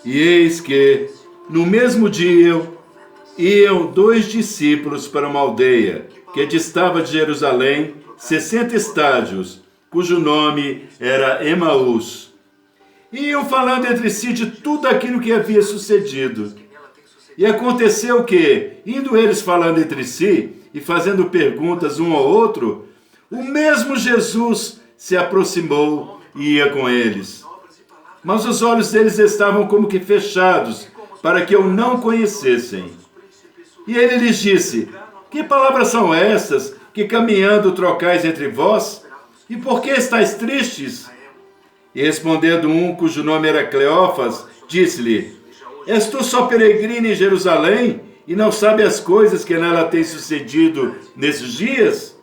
E eis que, no mesmo dia, iam 2 discípulos para uma aldeia, que distava de Jerusalém 60 estádios, cujo nome era Emaús. E iam falando entre si de tudo aquilo que havia sucedido. E aconteceu que, indo eles falando entre si e fazendo perguntas um ao outro, o mesmo Jesus se aproximou e ia com eles. Mas os olhos deles estavam como que fechados, para que o não conhecessem. E ele lhes disse: que palavras são estas que caminhando trocais entre vós? E por que estáis tristes? E respondendo um, cujo nome era Cleófas, disse-lhe: és tu só peregrino em Jerusalém e não sabe as coisas que nela têm sucedido nesses dias?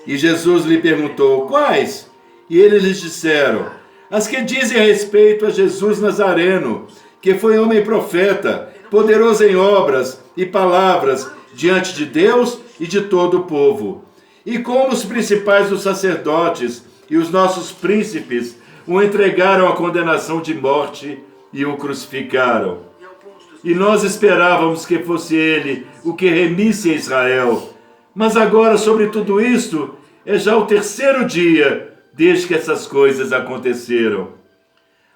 E Jesus lhe perguntou: quais? E eles lhes disseram: as que dizem a respeito a Jesus Nazareno, que foi homem profeta, poderoso em obras e palavras diante de Deus e de todo o povo. E como os principais dos sacerdotes e os nossos príncipes o entregaram à condenação de morte e o crucificaram. E nós esperávamos que fosse ele o que remisse a Israel. Mas agora, sobre tudo isto, é já o 3º dia desde que essas coisas aconteceram.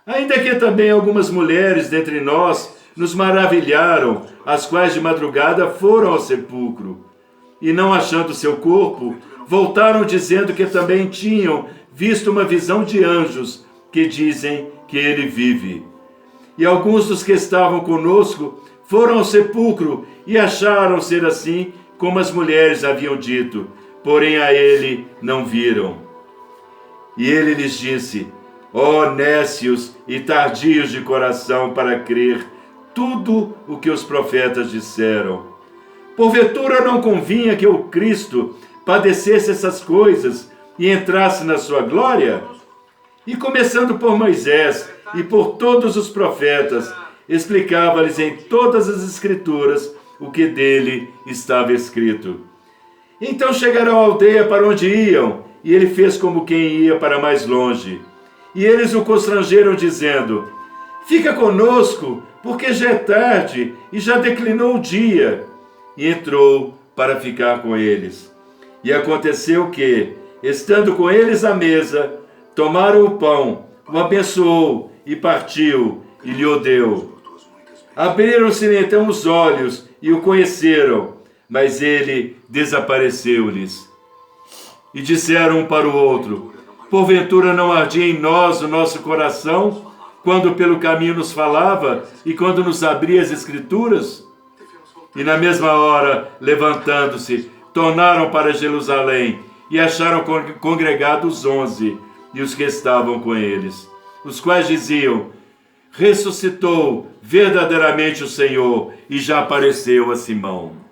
Ainda que também algumas mulheres dentre nós nos maravilharam, as quais de madrugada foram ao sepulcro. E não achando seu corpo, voltaram dizendo que também tinham visto uma visão de anjos, que dizem que ele vive. E alguns dos que estavam conosco foram ao sepulcro e acharam ser assim como as mulheres haviam dito, porém a ele não viram. E ele lhes disse: ó nécios e tardios de coração para crer tudo o que os profetas disseram. Porventura não convinha que o Cristo padecesse essas coisas e entrasse na sua glória? E começando por Moisés e por todos os profetas, explicava-lhes em todas as Escrituras o que dele estava escrito. Então chegaram à aldeia para onde iam, e ele fez como quem ia para mais longe. E eles o constrangeram, dizendo: fica conosco, porque já é tarde e já declinou o dia. E entrou para ficar com eles. E aconteceu que, estando com eles à mesa, tomaram o pão, o abençoou e partiu, e lhe o deu. Abriram-se então os olhos e o conheceram, mas ele desapareceu-lhes. E disseram um para o outro: porventura não ardia em nós o nosso coração, quando pelo caminho nos falava e quando nos abria as Escrituras? E na mesma hora, levantando-se, tornaram para Jerusalém e acharam congregados 11 e os que estavam com eles, os quais diziam: ressuscitou verdadeiramente o Senhor e já apareceu a Simão.